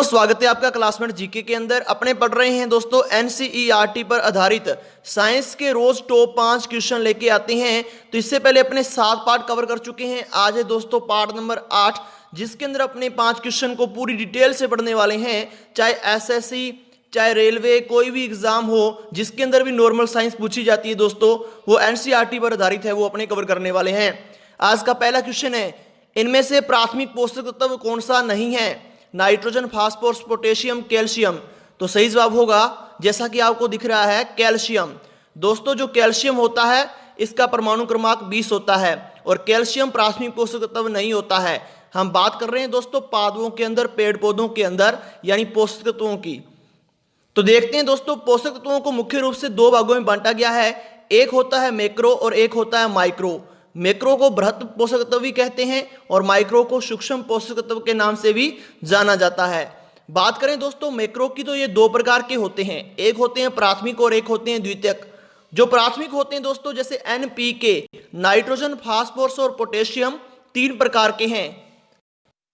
तो स्वागत है आपका क्लासमेट जीके के अंदर। अपने पढ़ रहे हैं दोस्तों एनसीईआरटी पर आधारित साइंस के रोज टॉप 5 क्वेश्चन लेके आते हैं। तो इससे पहले अपने 7 पार्ट कवर कर चुके हैं। आज है दोस्तों पार्ट नंबर 8, जिसके अंदर अपने 5 क्वेश्चन को पूरी डिटेल से पढ़ने वाले हैं। चाहे एसएससी, चाहे रेलवे, कोई भी एग्जाम हो जिसके अंदर भी नॉर्मल साइंस पूछी जाती है दोस्तों, वो एनसीईआरटी पर आधारित है, वो अपने कवर करने वाले हैं। आज का पहला क्वेश्चन है, इनमें से प्राथमिक पोषक तत्व कौन सा नहीं है? Nitrogen, phosphorus, potassium, calcium. तो सही जवाब होगा, जैसा कि आपको दिख रहा है, कैल्शियम। दोस्तों जो कैल्शियम होता है इसका परमाणु क्रमांक 20 होता है और कैल्शियम प्राथमिक पोषक तत्व नहीं होता है। हम बात कर रहे हैं दोस्तों पादपों के अंदर, पेड़ पौधों के अंदर, यानी पोषक तत्वों की। तो देखते हैं दोस्तों, पोषक तत्वों को मुख्य रूप से 2 भागों में बांटा गया है। एक होता है मैक्रो और एक होता है माइक्रो। मैक्रो को बृहत पोषक तत्व भी कहते हैं और माइक्रो को सूक्ष्म पोषक तत्व के नाम से भी जाना जाता है। बात करें दोस्तों मैक्रो की, तो ये 2 प्रकार के होते हैं। एक होते हैं प्राथमिक और एक होते हैं द्वितीयक। जो प्राथमिक होते हैं दोस्तों, जैसे एनपीके, नाइट्रोजन, फास्फोरस और पोटेशियम, 3 प्रकार के हैं।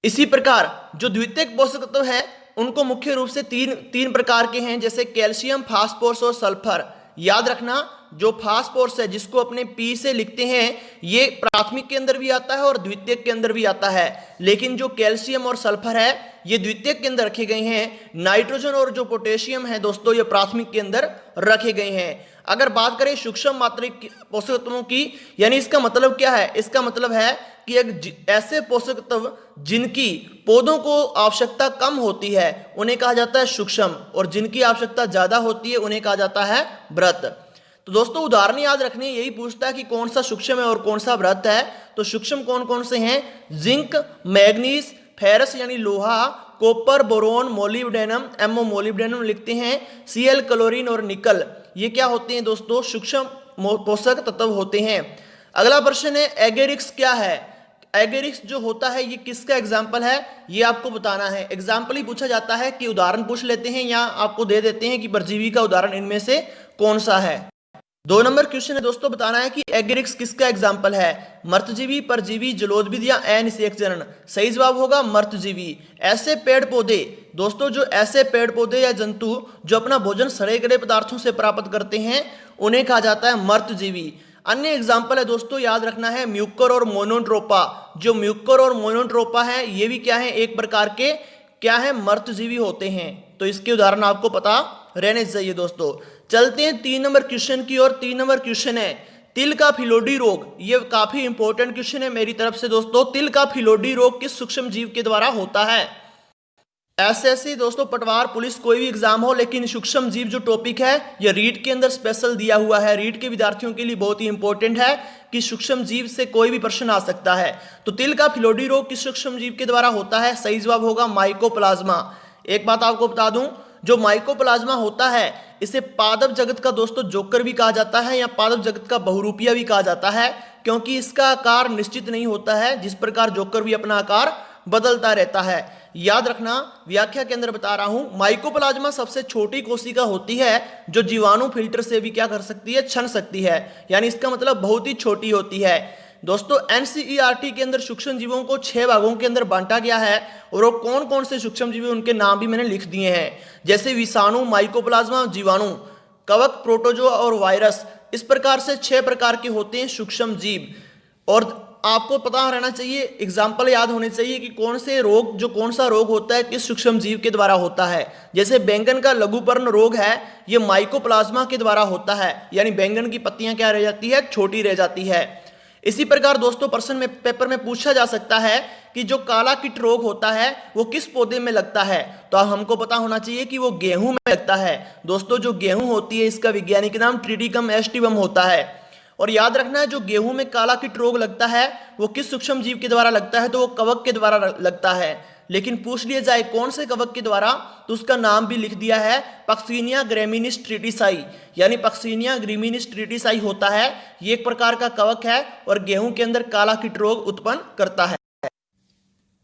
इसी प्रकार जो द्वितीयक पोषक तत्व है उनको मुख्य रूप से तीन प्रकार के हैं, जैसे कैल्शियम, फास्फोरस और सल्फर। याद रखना, जो फास्फोरस है जिसको अपने पी से लिखते हैं, ये प्राथमिक के अंदर भी आता है और द्वितीयक के अंदर भी आता है। लेकिन जो कैल्शियम और सल्फर है ये द्वितीयक के अंदर रखे गए हैं। नाइट्रोजन और जो पोटेशियम है दोस्तों, ये प्राथमिक के अंदर रखे गए हैं। अगर बात करें सूक्ष्म मात्रिक पोषक तत्वों की, यानी इसका मतलब क्या है? इसका मतलब है कि एक ऐसे पोषक तत्व जिनकी पौधों को आवश्यकता कम होती है उन्हें कहा जाता है सूक्ष्म, और जिनकी आवश्यकता ज्यादा होती है उन्हें कहा जाता है बृहत। तो दोस्तों उदाहरण याद रखने, यही पूछता है कि कौन सा सूक्ष्म है और कौन सा बृहत है। तो सूक्ष्म कौन कौन से हैं? जिंक, मैग्नीज, फेरस यानी लोहा, copper, boron, molybdenum, MO molybdenum लिखते हैं, सीएल, क्लोरीन और निकल। ये क्या होते हैं दोस्तों? सूक्ष्म पोषक तत्व होते हैं। अगला प्रश्न है, एगेरिक्स क्या है? एगेरिक्स जो होता है ये किसका एग्जाम्पल है, ये आपको बताना है। एग्जाम्पल ही पूछा जाता है कि उदाहरण पूछ लेते हैं या आपको दे देते हैं कि परजीवी का उदाहरण इनमें से कौन सा है। 2 नंबर क्वेश्चन है दोस्तों, बताना है कि एगेरिक्स किसका एग्जाम्पल है? मर्तजीवी, परजीवी, जलोदविद या अनिषेक जनन। सही जवाब होगा मर्तजीवी। ऐसे पेड़ पौधे दोस्तों, जो ऐसे पेड़ पौधे या जंतु जो अपना भोजन सड़े गले पदार्थों से प्राप्त करते हैं उन्हें कहा जाता है मर्तजीवी। अन्य एग्जाम्पल है दोस्तों, याद रखना है, म्यूकर और मोनोट्रोपा। जो म्यूकर और मोनोट्रोपा है ये भी क्या है? एक प्रकार के क्या है? मर्तजीवी होते हैं। तो इसके उदाहरण आपको पता रहने चाहिए दोस्तों। चलते हैं 3 नंबर क्वेश्चन की ओर। 3 नंबर क्वेश्चन है, तिल का फिलोडी रोग। ये काफी इंपॉर्टेंट क्वेश्चन है मेरी तरफ से दोस्तों। तिल का फिलोडी रोग किस सूक्ष्म जीव के द्वारा होता है? एसएससी दोस्तों, पटवार, पुलिस, कोई भी एग्जाम हो, लेकिन सूक्ष्म जीव जो टॉपिक है ये रीट के अंदर स्पेशल दिया हुआ है। रीट के विद्यार्थियों के लिए बहुत ही इंपॉर्टेंट है कि सूक्ष्म जीव से कोई भी प्रश्न आ सकता है। तो तिल का फिलोडी रोग किस सूक्ष्म जीव के द्वारा होता है? सही जवाब होगा माइकोप्लाज्मा। एक बात आपको बता दूं, जो माइकोप्लाज्मा होता है इसे पादप जगत का दोस्तों जोकर भी कहा जाता है या पादप जगत का बहुरूपिया भी कहा जाता है, क्योंकि इसका आकार निश्चित नहीं होता है, जिस प्रकार जोकर भी अपना आकार बदलता रहता है। याद रखना, व्याख्या के अंदर बता रहा हूं, माइकोप्लाज्मा सबसे छोटी कोशिका होती है जो जीवाणु फिल्टर से भी क्या कर सकती है? छन सकती है, यानी इसका मतलब बहुत ही छोटी होती है। दोस्तों एनसीईआरटी के अंदर सूक्ष्म जीवों को 6 भागों के अंदर बांटा गया है और वो कौन कौन से सूक्ष्म जीव उनके नाम भी मैंने लिख दिए हैं, जैसे विषाणु, माइकोप्लाज्मा, जीवाणु, कवक, प्रोटोजोआ और वायरस। इस प्रकार से 6 प्रकार के होते हैं सूक्ष्म जीव। और आपको पता रहना चाहिए, एग्जाम्पल याद होने चाहिए कि कौन से रोग, जो कौन सा रोग होता है किस सूक्ष्म जीव के द्वारा होता है। जैसे बैंगन का लघुपर्ण रोग है, ये माइकोप्लाज्मा के द्वारा होता है, यानी बैंगन की पत्तियां क्या रह जाती है? छोटी रह जाती है। इसी प्रकार दोस्तों प्रश्न में पेपर में पूछा जा सकता है कि जो काला कीट रोग होता है वो किस पौधे में लगता है? तो हमको पता होना चाहिए कि वो गेहूं में लगता है। दोस्तों जो गेहूं होती है इसका वैज्ञानिक नाम ट्रिटिकम एस्टिवम होता है। और याद रखना है, जो गेहूं में काला कीट रोग लगता है वो किस सूक्ष्म जीव के द्वारा लगता है? तो वो कवक के द्वारा लगता है। लेकिन पूछ लिया जाए कौन से कवक के द्वारा, तो उसका नाम भी लिख दिया है, पक्सिनिया ग्रेमिनिस ट्रिटिसाई, यानी पक्सिनिया ग्रेमिनिस ट्रिटिसाई होता है। ये एक प्रकार का कवक है और गेहूं के अंदर काला कीट रोग उत्पन्न करता है।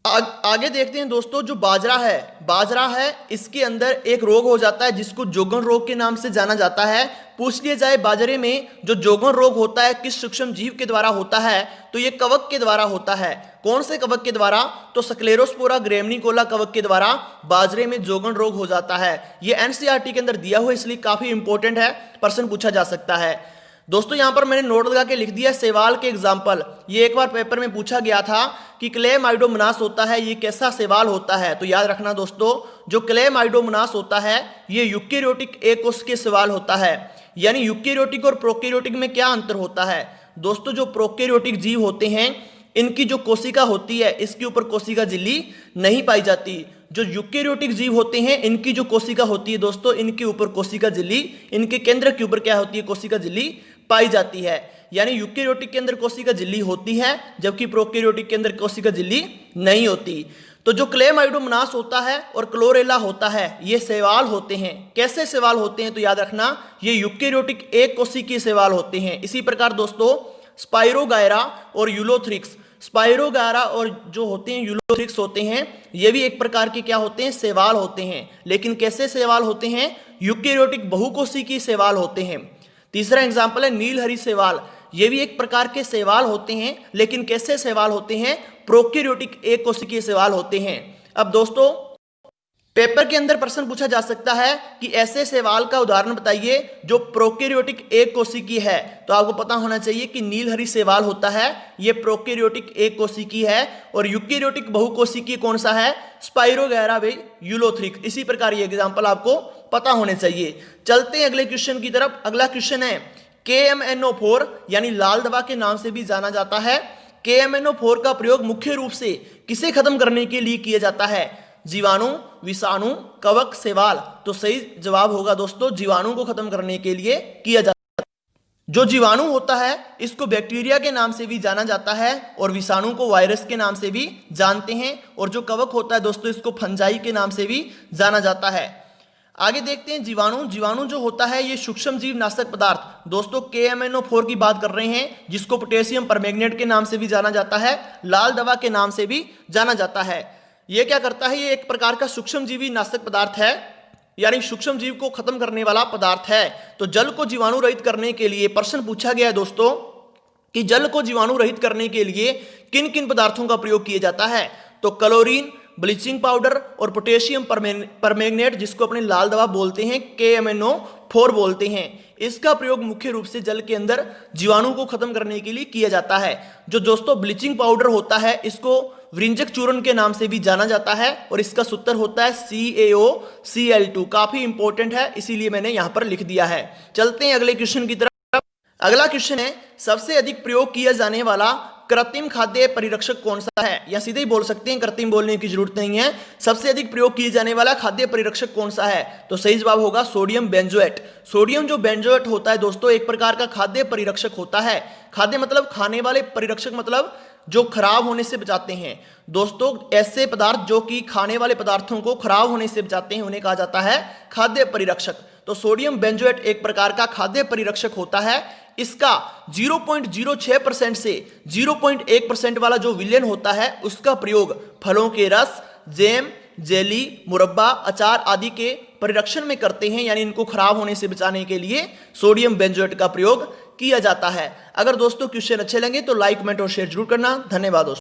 आगे देखते हैं दोस्तों, जो बाजरा है इसके अंदर एक रोग हो जाता है जिसको जोगन रोग के नाम से जाना जाता है। पूछ लिया जाए बाजरे में जो जोगन रोग होता है किस सूक्ष्म जीव के द्वारा होता है, तो ये कवक के द्वारा होता है। कौन से कवक के द्वारा? तो स्क्लेरोस्पोरा ग्रेमिनिकोला कवक के द्वारा बाजरे में जोगन रोग हो जाता है। ये एनसीईआरटी के अंदर दिया हुआ है, इसलिए काफी इंपॉर्टेंट है, प्रश्न पूछा जा सकता है। दोस्तों यहां पर मैंने नोट लगा के लिख दिया शैवाल के एग्जाम्पल। ये एक बार पेपर में पूछा गया था कि क्लेमाइडोमोनास होता है, ये कैसा शैवाल होता है? तो याद रखना दोस्तों, जो क्लेमाइडोमोनास होता है ये यूकेरियोटिक एक कोश के शैवाल होता है। यानी यूकेरियोटिक और प्रोकैरियोटिक में क्या अंतर होता है? दोस्तों जो प्रोकैरियोटिक जीव होते हैं इनकी जो कोशिका होती है इसके ऊपर कोशिका झिल्ली नहीं पाई जाती। जो यूकेरियोटिक जीव होते हैं इनकी जो कोशिका होती है दोस्तों, इनके ऊपर कोशिका झिल्ली, इनके केंद्र के ऊपर क्या होती है? कोशिका झिल्ली पाई जाती है। यानी यूकेरियोटिक के अंदर कोशिका झिल्ली होती है जबकि प्रोकैरियोटिक के अंदर कोशिका झिल्ली नहीं होती। तो जो क्लेमाइडोमोनास होता है और क्लोरेला होता है ये शैवाल होते हैं। कैसे शैवाल होते हैं? तो याद रखना ये यूकेरियोटिक एक कोशिकीय शैवाल होते हैं। इसी प्रकार दोस्तों स्पाइरोगायरा और यूलोथ्रिक्स, स्पाइरोगायरा और जो होते हैं यूलोथ्रिक्स होते हैं, ये भी एक प्रकार के क्या होते हैं? शैवाल होते हैं। लेकिन कैसे शैवाल होते हैं? यूकेरियोटिक बहुकोशिकीय शैवाल होते हैं। तीसरा एग्जाम्पल है नीलहरी शैवाल, ये भी एक प्रकार के शैवाल होते हैं, लेकिन कैसे शैवाल होते हैं? प्रोकैरियोटिक एक कोशिकीय शैवाल होते हैं। अब दोस्तों पेपर के अंदर प्रश्न पूछा जा सकता है कि ऐसे शैवाल का उदाहरण बताइए जो प्रोकैरियोटिक एक कोशिकीय है। तो आपको पता होना चाहिए कि नीलहरी शैवाल होता है ये प्रोकैरियोटिक एक कोशिकीय है, और यूकेरियोटिक बहुकोशिकीय कौन सा है? स्पाइरोगायरा वे यूलोथ्रिक। इसी प्रकार ये एग्जाम्पल आपको पता होने चाहिए। चलते हैं अगले क्वेश्चन की तरफ। अगला क्वेश्चन है KMNO4 यानी लाल दवा के नाम से भी जाना जाता है। KMNO4 का प्रयोग मुख्य रूप से किसे खत्म करने के लिए किया जाता है? जीवाणु, विषाणु, कवक, शैवाल। तो सही जवाब होगा दोस्तों जीवाणु को खत्म करने के लिए किया जाता है। जो जीवाणु होता है इसको बैक्टीरिया के नाम से भी जाना जाता है, और विषाणु को वायरस के नाम से भी जानते हैं, और जो कवक होता है दोस्तों इसको फंजाई के नाम से भी जाना जाता है। आगे देखते हैं जीवाणु जो होता है ये सूक्ष्म जीव नाशक पदार्थ। दोस्तों KMNO4 की बात कर रहे हैं जिसको पोटेशियम परमैंगनेट के नाम से भी जाना जाता है, लाल दवा के नाम से भी जाना जाता है। ये क्या करता है? ये एक प्रकार का सूक्ष्म जीवी नाशक पदार्थ है, यानी सूक्ष्म जीव को खत्म करने वाला पदार्थ है। तो जल को जीवाणु रहित करने के लिए प्रश्न पूछा गया है दोस्तों कि जल को जीवाणु रहित करने के लिए किन किन पदार्थों का प्रयोग किया जाता है? तो क्लोरीन, ब्लीचिंग पाउडर और पोटेशियम परमैंगनेट, जिसको अपने लाल दवा बोलते हैं, KMNO4 बोलते हैं। इसका प्रयोग मुख्य रूप से जल के अंदर जीवाणु को खत्म करने के लिए किया जाता है। जो दोस्तों ब्लीचिंग पाउडर होता है इसको वृंजक चूर्ण के नाम से भी जाना जाता है, और इसका सूत्र होता है CaOCl2। काफी इंपॉर्टेंट है इसीलिए मैंने यहां पर लिख दिया है। चलते हैं अगले क्वेश्चन की तरफ। अगला क्वेश्चन है सबसे अधिक प्रयोग किया जाने वाला कृत्रिम खाद्य परिरक्षक कौन सा है? या सीधे ही बोल सकते हैं, कृत्रिम बोलने की जरूरत नहीं है। सबसे अधिक प्रयोग किए जाने वाला खाद्य परिरक्षक कौन सा है? तो सही जवाब होगा सोडियम बेंजोएट। सोडियम जो बेंजोएट होता है दोस्तों एक प्रकार का खाद्य परिरक्षक होता है। खाद्य मतलब खाने वाले, परिरक्षक मतलब जो खराब होने से बचाते हैं। दोस्तों ऐसे पदार्थ जो कि खाने वाले पदार्थों को खराब होने से बचाते हैं उन्हें कहा जाता है खाद्य परिरक्षक। तो सोडियम बेंजोएट एक प्रकार का खाद्य परिरक्षक होता है। इसका 0.06% से 0.1% वाला जो विलेन होता है उसका प्रयोग फलों के रस, जैम, जेली, मुरब्बा, अचार आदि के परिरक्षण में करते हैं, यानी इनको खराब होने से बचाने के लिए सोडियम बेंजोएट का प्रयोग किया जाता है। अगर दोस्तों क्वेश्चन अच्छे लगे तो लाइक, कमेंट और शेयर जरूर करना। धन्यवाद दोस्तों।